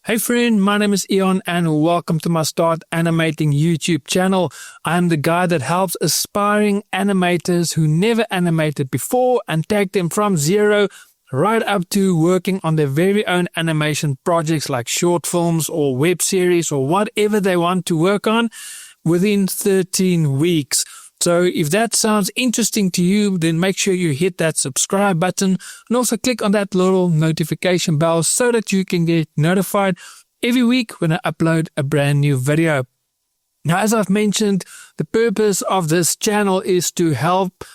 Hey friend, my name is Ian and welcome to my Start Animating YouTube channel. I'm the guy that helps aspiring animators who never animated before and take them from zero right up to working on their very own animation projects like short films or web series or whatever they want to work on within 13 weeks. So if that sounds interesting to you, then make sure you hit that subscribe button and also click on that little notification bell so that you can get notified every week when I upload a brand new video. Now, as I've mentioned, the purpose of this channel is to help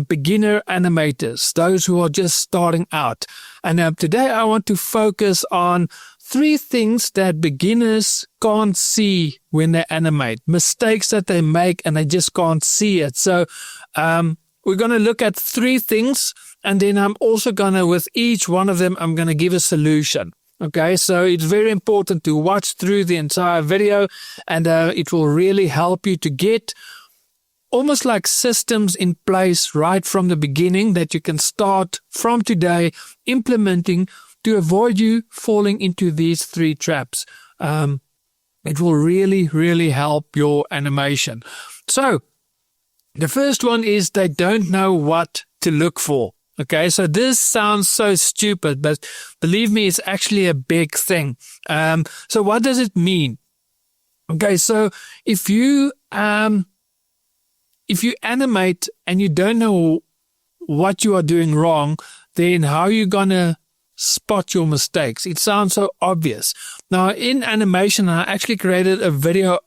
beginner animators, those who are just starting out. And today I want to focus on 3 things that beginners can't see when they animate, mistakes that they make and they just can't see it. So we're going to look at 3 things, and then I'm also going to, with each one of them, I'm going to give a solution. Okay, so it's very important to watch through the entire video, and it will really help you to get almost like systems in place right from the beginning that you can start from today implementing to avoid you falling into these 3 traps. It will really, really help your animation. So the first one is they don't know what to look for. Okay, so this sounds so stupid, but believe me, it's actually a big thing. So what does it mean? Okay, so if you animate and you don't know what you are doing wrong, then how are you gonna spot your mistakes? It sounds so obvious. Now, in animation, I actually created a video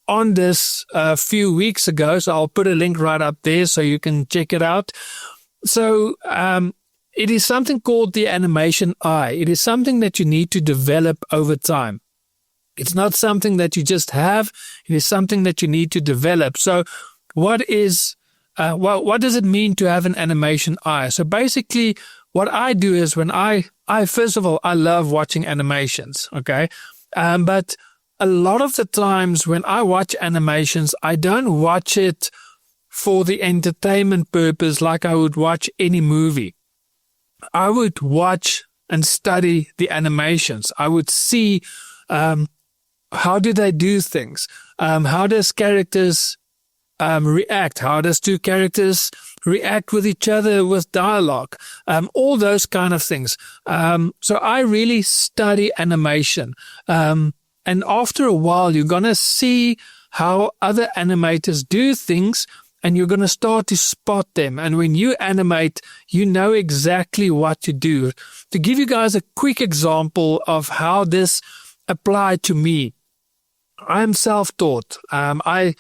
on this a few weeks ago, so I'll put a link right up there so you can check it out. So it is something called the animation eye. It is something that you need to develop over time. It's not something that you just have. It is something that you need to develop. So what does it mean to have an animation eye? So basically what I do is when I first of all, I love watching animations. Okay. But a lot of the times when I watch animations, I don't watch it for the entertainment purpose like I would watch any movie. I would watch and study the animations. I would see how do they do things? How does characters react? How does 2 characters react with each other with dialogue? All those kind of things. So I really study animation. And after a while, you're going to see how other animators do things, and you're going to start to spot them. And when you animate, you know exactly what to do. To give you guys a quick example of how this applied to me, I'm self-taught. I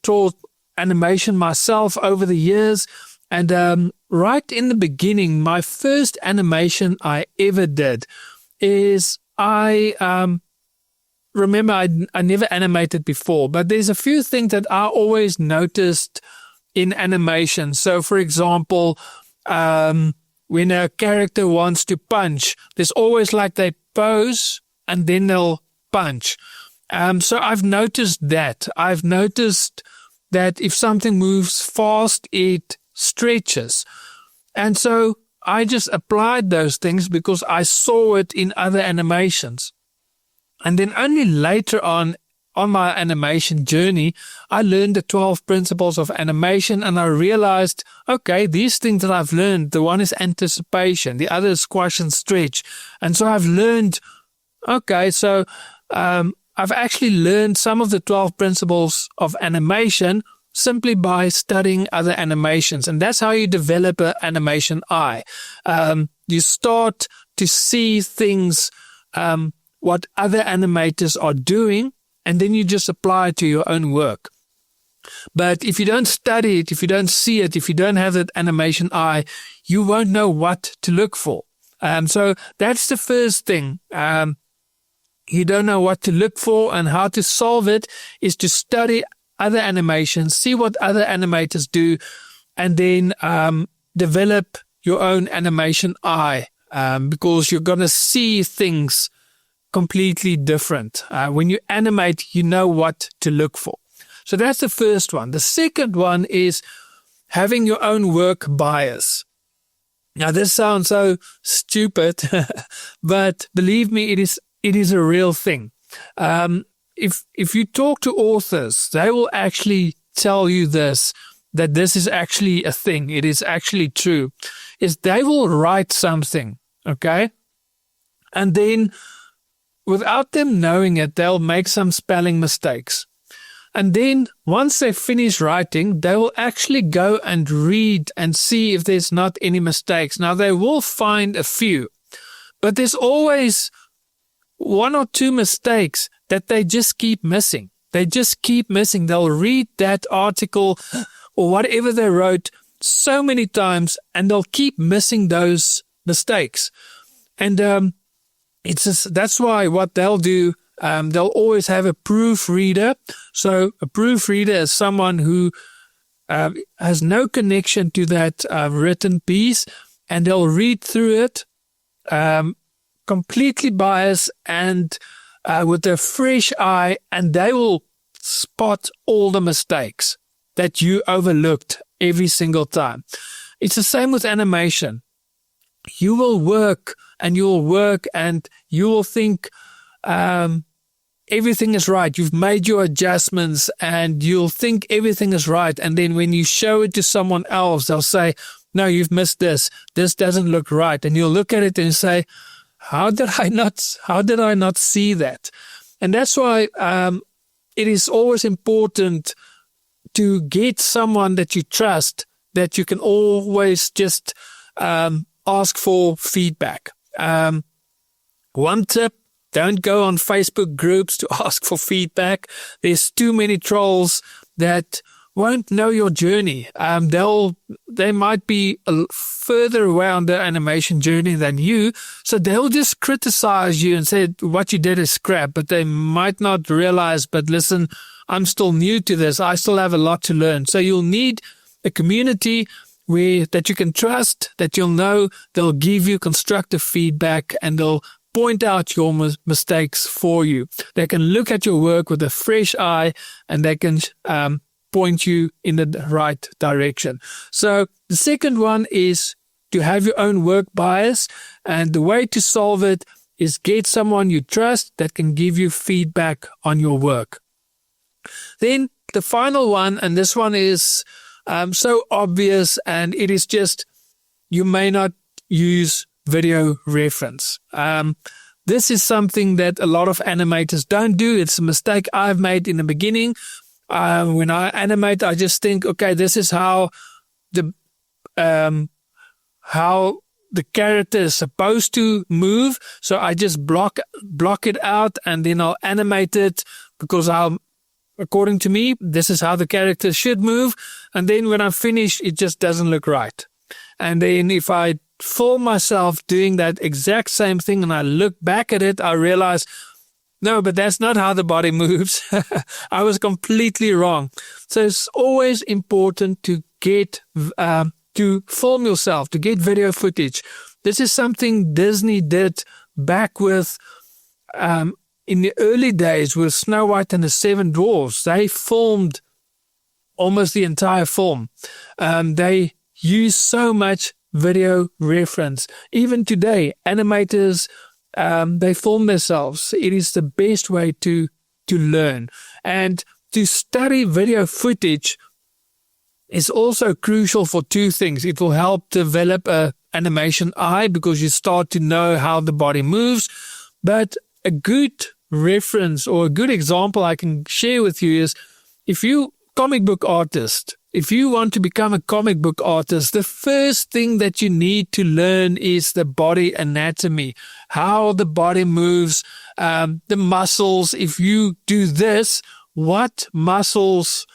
taught animation myself over the years. And right in the beginning, my first animation I ever did is remember, I never animated before, but there's a few things that I always noticed in animation. So, for example, when a character wants to punch, there's always like they pose and then they'll punch. So I've noticed that. I've noticed that if something moves fast, it stretches. And so I just applied those things because I saw it in other animations. And then only later on my animation journey, I learned the 12 principles of animation, and I realized, okay, these things that I've learned, the one is anticipation, the other is squash and stretch. And so I've learned, okay, so I've actually learned some of the 12 principles of animation simply by studying other animations. And that's how you develop an animation eye. You start to see things, what other animators are doing, and then you just apply it to your own work. But if you don't study it, if you don't see it, if you don't have that animation eye, you won't know what to look for. So that's the first thing. You don't know what to look for, and how to solve it is to study other animations, see what other animators do, and then develop your own animation eye, because you're going to see things completely different. When you animate, you know what to look for. So that's the first one. The second one is having your own work bias. Now, this sounds so stupid, but believe me, it is a real thing. If you talk to authors, they will actually tell you that this is actually a thing. It is actually true. Is they will write something, okay? And then without them knowing it, they'll make some spelling mistakes. And then once they finish writing, they will actually go and read and see if there's not any mistakes. Now, they will find a few, but there's always one or two mistakes that they just keep missing. They just keep missing. They'll read that article or whatever they wrote so many times, and they'll keep missing those mistakes. And that's why what they'll do, they'll always have a proofreader. So a proofreader is someone who has no connection to that written piece, and they'll read through it completely biased and with a fresh eye, and they will spot all the mistakes that you overlooked every single time. It's the same with animation. You will work and you will think everything is right. You've made your adjustments and you'll think everything is right. And then when you show it to someone else, they'll say, no, you've missed this. This doesn't look right. And you'll look at it and say, how did I not see that? And that's why it is always important to get someone that you trust, that you can always just ask for feedback. One tip, don't go on Facebook groups to ask for feedback. There's too many trolls that won't know your journey. They might be further away on their animation journey than you, so they'll just criticize you and say what you did is crap, but they might not realize, but listen, I'm still new to this. I still have a lot to learn. So you'll need a community that you can trust, that you'll know they'll give you constructive feedback and they'll point out your mistakes for you. They can look at your work with a fresh eye and they can point you in the right direction. So the second one is to have your own work bias, and the way to solve it is get someone you trust that can give you feedback on your work. Then the final one, and this one is so obvious, and it is just you may not use video reference. This is something that a lot of animators don't do. It's a mistake I've made in the beginning. When I animate, I just think, okay, this is how the character is supposed to move. So I just block it out, and then I'll animate it because according to me, this is how the character should move. And then when I finish, it just doesn't look right. And then if I film myself doing that exact same thing and I look back at it, I realize, no, but that's not how the body moves. I was completely wrong. So it's always important to to film yourself, to get video footage. This is something Disney did back with, in the early days with Snow White and the Seven Dwarfs. They filmed almost the entire film. They use so much video reference. Even today, animators, they film themselves. It is the best way to learn. And to study video footage is also crucial for two things. It will help develop an animation eye because you start to know how the body moves. But a good reference or a good example I can share with you is if you comic book artist, if you want to become a comic book artist, the first thing that you need to learn is the body anatomy, how the body moves, the muscles. If you do this, what muscles,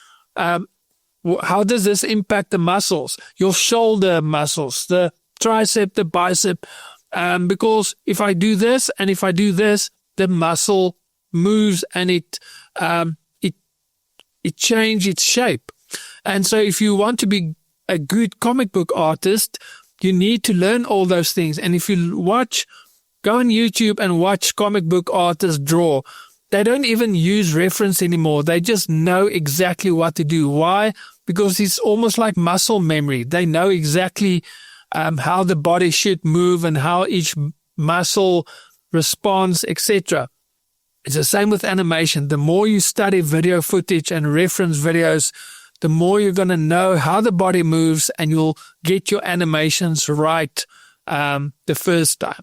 how does this impact the muscles? Your shoulder muscles, the tricep, the bicep, because if I do this and if I do this, the muscle moves and it changes its shape. And so if you want to be a good comic book artist, you need to learn all those things. And if you go on YouTube and watch comic book artists draw, they don't even use reference anymore. They just know exactly what to do. Why? Because it's almost like muscle memory. They know exactly how the body should move and how each muscle responds, etc. It's the same with animation. The more you study video footage and reference videos, the more you're going to know how the body moves, and you'll get your animations right the first time.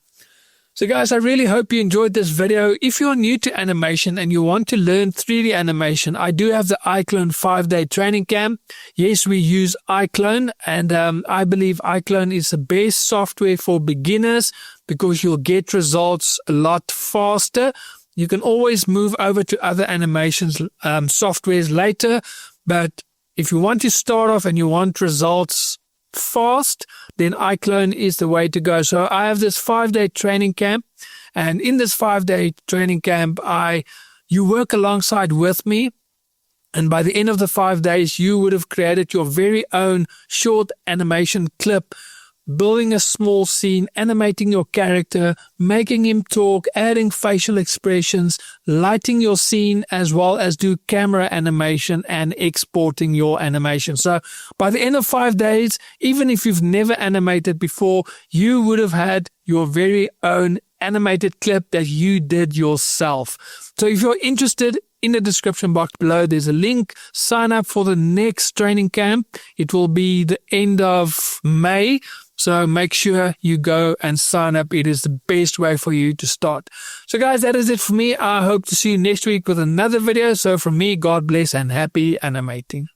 So guys, I really hope you enjoyed this video. If you're new to animation and you want to learn 3D animation, I do have the ICLONE 5-day training camp. Yes, we use ICLONE, and I believe ICLONE is the best software for beginners because you'll get results a lot faster. You can always move over to other animations softwares later, but if you want to start off and you want results fast, then ICLONE is the way to go. So I have this 5-day training camp, and in this 5-day training camp, you work alongside with me, and by the end of the 5 days, you would have created your very own short animation clip, building a small scene, animating your character, making him talk, adding facial expressions, lighting your scene, as well as do camera animation and exporting your animation. So by the end of 5 days, even if you've never animated before, you would have had your very own animated clip that you did yourself. So if you're interested, in the description box below, there's a link. Sign up for the next training camp. It will be the end of May. So make sure you go and sign up. It is the best way for you to start. So guys, that is it for me. I hope to see you next week with another video. So from me, God bless and happy animating.